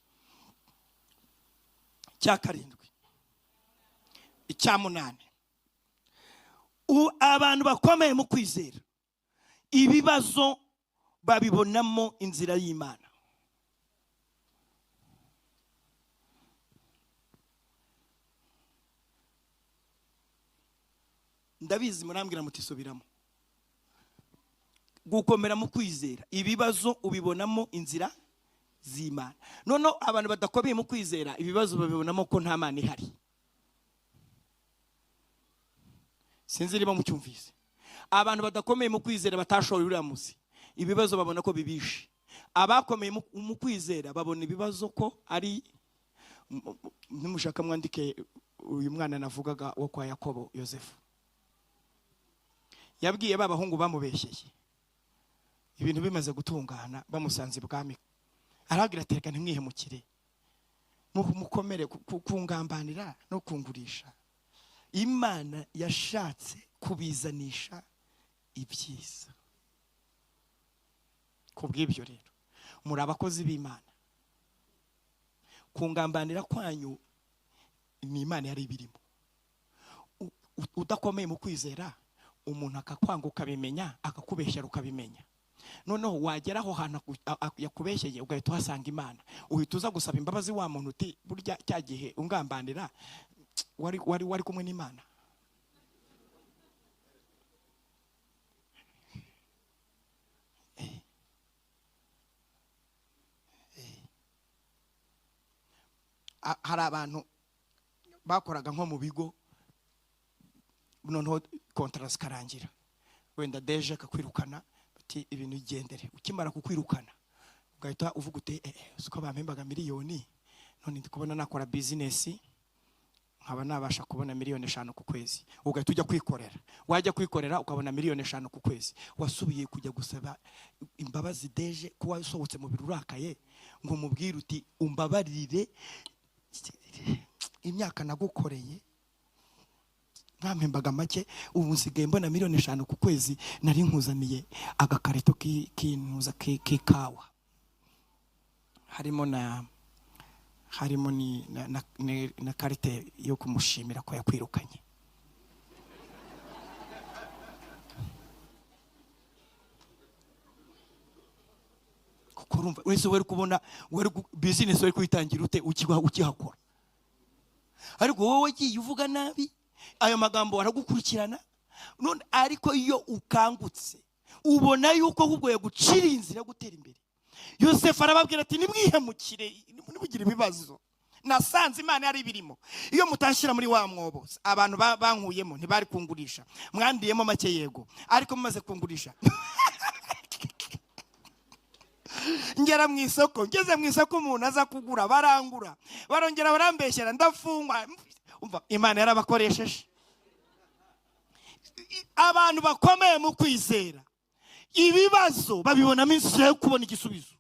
Cya karindwi, icya munani, abantu bakomeye mu kwizera ibibazo babibonamo inzira y'Imana. Ndabizi murambwira muti subiramo. Gukomera mu kwizera ibibazo ubibonamo inzira z'Imana. Nono abantu badakomeye mu kwizera ibibazo babibonamo ko nta Mana ihari. Sinzi niba mucyumvise. Abantu badakomeye mu kwizera batashoboye uriya muzi, ibibazo babona ko bibishe. Abakomeye mu kwizera babona ibibazo ko ari, nimushaka mwandike uyu mwana navugaga wo kwa Yakobo Yosefu. Yabwiye babahungu bamubeshyeye, ibintu bimaze gutungana, bamusanze ibwami, aragira ati reka ntimwihemukire, mukomere kungambanira no kungurisha. Imana yashatse kubizanisha ibyiza. Kubw'ibyo rero muri abakozi b'Imana, kungambanira kwanyu ni Imana yari ibirimo. Udakomeye mu kwizera, umuntu akakwanga ukabimenya, akakubeshyera ukabimenya. Noneho wagera aho hantu yakubeshyeye ugahita uhasanga Imana, uhita uza gusaba imbabazi wa muntu uti burya cya gihe ungambanira wari kumwe n'Imana. Hari abantu bakoraga nko mu bigo noneho kontara zikarangira wenda deje akakwirukana bati ibintu igendere ukimara kukwirukana ugahita uvuga uti uko bampembaga miliyoni none ndi kubona nakora business nkaba nabasha kubona miliyoni 5 ku kwezi ugahita ujya kwikorera wajya kwikorera ukabona miliyoni 5 ku kwezi wasubiye kujya gusaba imbabazi deje kuba usohotse mu birurakaye ngo mubwire uti umbabarire imyaka nagukoreye nkampembaga make ubu nsigaye mbona miliyoni 5 ku kwezi nari nkuzaniye agakarito k'intuza k'ikawa harimo na karite yo kumushimira ko yakwirukanye. Kuko urumva wese wari kubona wari business wari kwitangira ute ukihakora, ariko wowe wagiye uvuga nabi ayo magambo waragukurikirana none, ariko iyo ukangutse ubona yuko ahubwo yagucira inzira gutera imbere. Yosefu arababwira ati nimwihemukire nimugire ibibazo, nasanze Imana yari birimo. Iyo mutashyira muri wa mwobo abantu bankuyemo ntibari kungurisha, mwandiyemo make yego, ariko mumaze kungurisha ngera mu isoko, ngeze mu isoko umuntu aza kugura barangura, barongera barambeshyera ndafungwa. Umva Imana yarabakoresheje. Abantu bakomeye mu kwizera ibibazo babibonamo inzira yo kubona igisubizo.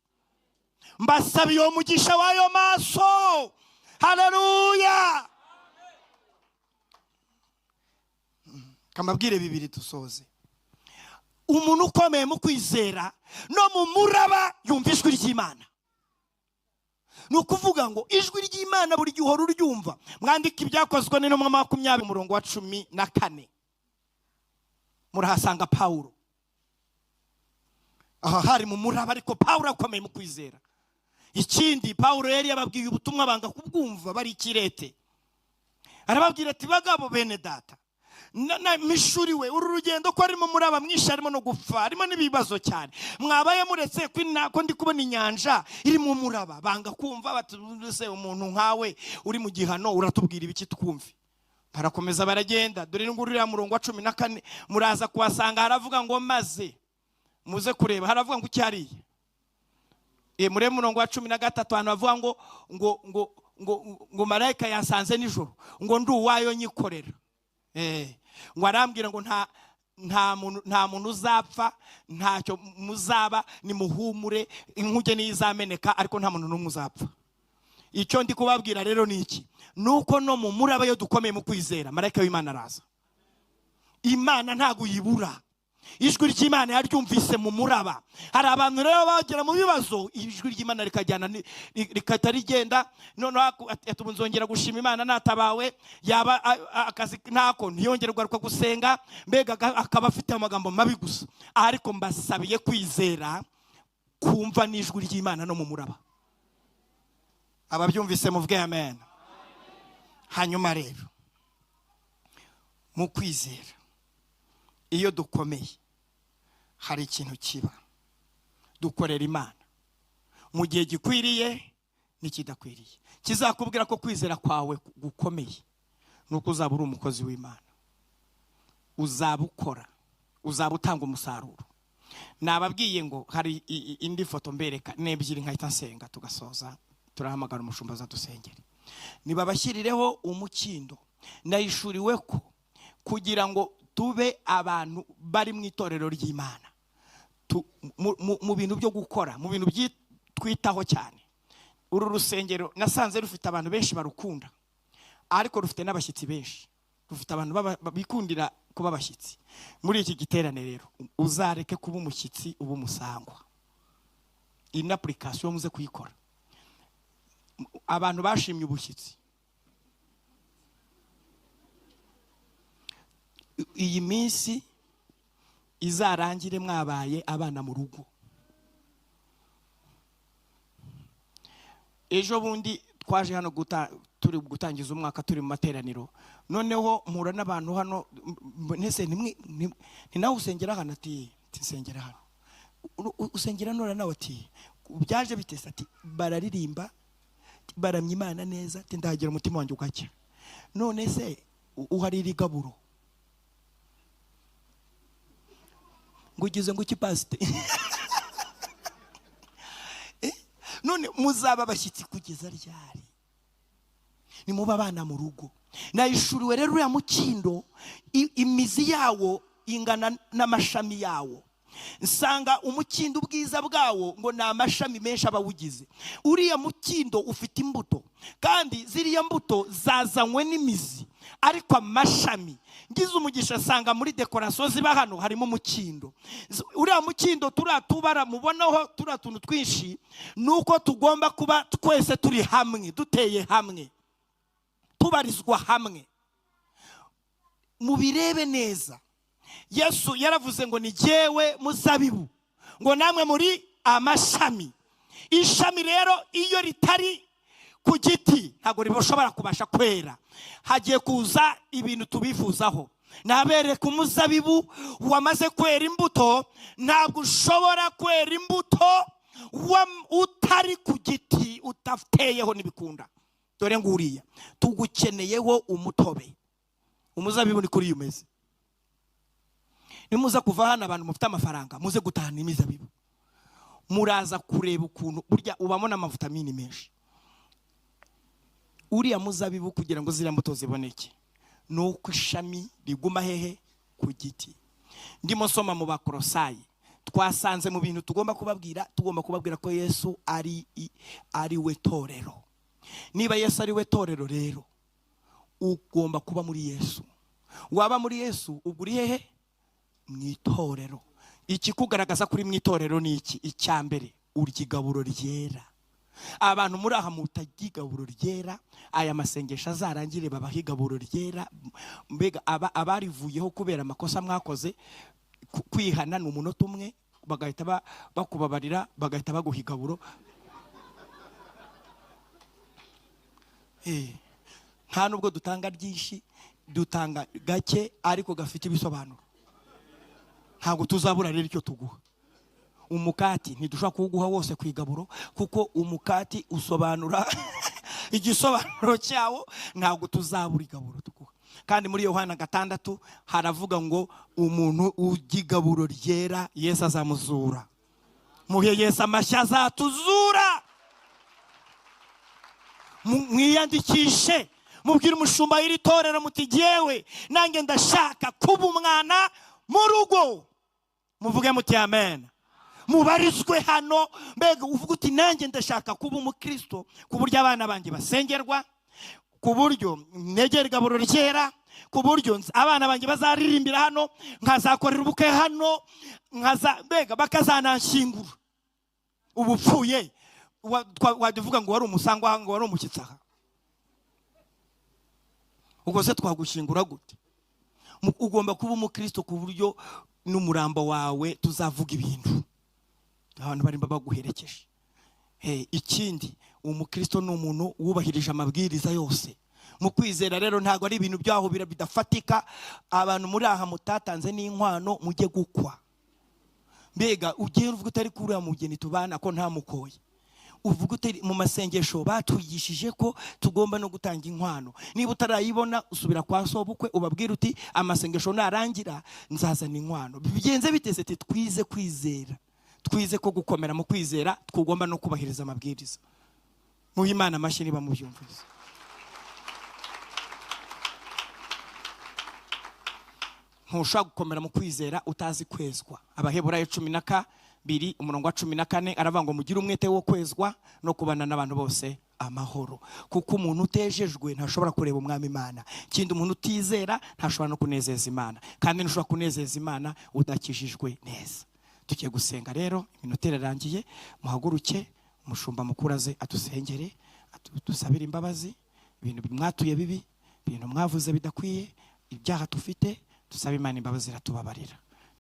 Mbasabiye uwo mugisha w'ayo maso. Haleluya. Kamabwire bibiri dusoze. Umuntu ukomeye mu kwizera no mu muraba yumva ijwi ry'Imana. Nukuvuga ngo ijwi ry'Imana buri gihe uryumva. Mwandika ibyakozwe no mu 20 umurongo wa 14 murahasanga Paulo. Aha hari mu muraba, ariko Paulo akomeye mu kwizera. Ikindi Paulo yari yababwiye ubutumwa banga kubwumva bari Kirete. Arababwira ati bagabo bene data na mishuriwe uru rugendo ko ari mu muraba mwinshi, arimo no gupfa, arimo n'ibibazo cyane, mwabaye muretse ko ndi kubona inyanja iri mu muraba. Banga kumva batuse umuntu nkawe uri mu gihano uratubwira ibiki tukumve. Barakomeza baragenda, dore ngurira murongo wa 14 muraza kuhasanga haravuga ngo maze muze kureba, haravuga ngo cyariye muri murongo wa 13 hano bavuga ngo marayika yasanze nijoro ngo nduwayo nyikorera. Ngo arambwira ngo nta muntu uzapfa, ntacyo muzaba, nimuhumure, inkuge nizameneka, ariko nta muntu n'umwe uzapfa. Icyo ndi kubabwira rero ni iki? Nuko no mu muraba yo dukomeye mu kwizera marayika w'Imana araza. Imana ntago yibura. Ijwi ry'Imana yaryumvise mu muraba. Hari abantu rero bagera mu bibazo, ijwi ry'Imana rikajyana rikatarigenda, none atubunzongera gushima Imana natabawe, yaba akazi ntako ntiyongerwa rwo gusenga, mbega akaba afite amagambo mabi gusa. Ariko mbasabiye kwizera kumva n'ijwi ry'Imana no mu muraba. Ababyumvise muvuge amen. Hanyuma rero mu kwizera iyo dukomeye hari ikintu kiba, dukorera Imana mu gihe gikwiriye n'ikidakwiriye. Kizakubwira ko kwizera kwawe gukomeye nuko uzaba uri umukozi w'Imana, uzabukora, uzabutanga umusaruro. Nababwiye ngo hari indi foto mbereka nebyiri nkahita nsenga tugasoza, turahamagara umushumba za dusengere. Nibabashyirireho umukindo nayishuriwe ko kugira ngo tube abantu bari mu itorero ry'Imana mu bintu byo gukora, mu bintu byitwitaho cyane. Uru rusengero nasanze rufite abantu benshi barukunda, ariko rufite n'abashyitsi benshi, rufite abantu bikundira kuba abashyitsi. Muri iki giterane rero uzareke kuba umushyitsi uba umusangwa. Iyi application muze kuyikora. Abantu bashimye ubushyitsi. Iyi minsi izarangire mwabaye abana mu rugo. Ejo bundi twaje hano turi gutangiza umwaka, turi mu materaniro, noneho mpura n'abantu hano ntese ni nawe usengera hano, ati nsengera hano, usengera nora nawe, ati byaje bitese, ati bararirimba baramya Imana neza, ati ndahagira umutima wanjye ugacya. none se uharira igaburo ngo ugize ngo iki pasite none muzaba abashyitsi kugeza ryari? Nimuba abana mu rugo. Nayishuriwe rero uriya mukindo imizi yawo ingana n'amashami yawo. Nsanga umukindo ubwiza bwawo ngo ni amashami menshi abawugize. Uriya mukindo ufite imbuto kandi ziriya mbuto zazanywe n'imizi, ariko amashami ngize umugisha sanga muri dekorasiyo ziba hano harimo umukindo. Uriya mukindo turatubara mubonaho turatuntu twinshi, nuko tugomba kuba twese turi hamwe, duteye hamwe, tubarizwa hamwe. Mubirebe neza, Yesu yaravuze ngo ni jyewe muzabibu, ngo namwe muri amashami. Ishami rero iyo ritari ku giti ntabwo riboshobora kubasha kwera. Hagiye kuza ibintu tubifuzaho. Nabereka umuzabibu wamaze kwera imbuto, ntabwo ushobora kwera imbuto utari ku giti, utateyeho n'ibikunda. Dore nguriya tugukeneyeho umutobe. Umuzabibu ni kuri umeze. Nimuza kuva hano abantu mufite amafaranga muze gutahana imizabibu, muraza kureba ukuntu burya ubamona amavitamini menshi. Uriya muzabibu kugira ngo ziriya mbuto ziboneke nuko ishami riguma hehe? Ku giti. Ndimo nsoma mu Bakolosayi, twasanze mu bintu tugomba kubabwira ko Yesu ari we torero. Niba Yesu ari we torero rero ugomba kuba muri Yesu. Waba muri Yesu uguri hehe? Mwitorero. Ikikugaragaza kuri mwitorero ni iki? Icyambere urya igaburo ryera. Abantu muri aha mutarya igaburo ryera, aya masengesho azarangire babaha igaburo ryera. Mbega abarivuyeho kubera amakosa mwakoze, kwihana ni umunota umwe, bagahita bakubabarira, bagahita baguha igaburo. Nta nubwo dutanga ryinshi, dutanga gake ariko gafite ibisobanuro. Ntabwo tuzabura rero icyo tuguha. Umukati ntidushobora kuwuguha wose ku igaburo, kuko umukati usobanura igisobanuro cyawo. Ntabwo tuzabura igaburo tuguha. Kandi muri Yohana 6 haravuga ngo umuntu urya igaburo ryera Yesu azamuzura. Muhe Yesu amashyi azatuzura. Mwiyandikishe, mubwire umushumba w'iri torero muti jyewe nange ndashaka kuba umwana mu rugo. Muvuge muti amen. Mubarizwe hano. Mbega uvuga uti nange ndashaka kuba umukristo, ku buryo abana banjye basengerwa, ku buryo negera igaburo ryera, ku buryo abana banjye bazaririmbira hano, nkazakorera ubukwe hano, mbega bakazananshyingura. Ubupfuye waduvuga ngo wari umusangwa, ngo wari umushyitsi aha. Ubwo se twagushyingura gute? Ugomba kuba umukristo ku buryo n'umurambo wawe tuzavuga ibintu abantu barimo baguherekeje. Ikindi, umukristo ni umuntu wubahirije amabwiriza yose. Mu kwizera rero ntabwo ari ibintu byaho bidafatika. Abantu muri aha mutatanze n'inkwano mujye gukwa. Mbega ugiye uvuga utari kuri uriya mugeni tubana ko ntamukoye. Uvuga utari mu masengesho batugishije ko tugomba no gutanga inkwano. Niba utarayibona usubira kwa sobukwe ubabwira uti amasengesho narangira nzazana inkwano. Bigenze biteze ati twize kwizera. Twize ko gukomera mu kwizera twugomba no kubahiriza amabwiriza. Muhe Imana amashyi niba mubyumvise. Ntushaka gukomera mu kwizera utazi kwezwa. Abaheburayo 12:14 aravuga ngo mugire umwete wo kwezwa no kubana n'abantu bose amahoro. Kuko umuntu utejejwe ntashobora kureba umwami Imana. Kindi umuntu utizera ntashobora no kunezeza Imana. Kandi ntushobora kunezeza Imana udakijijwe neza. Tugiye gusenga rero, iminota irarangiye. Muhaguruke, umushumba mukuraze atusengere, dusabire imbabazi ibintu mwatuye bibi, ibintu mwavuze bidakwiye, ibyaha tufite, tusabe Imana imbabazi iratubabarira.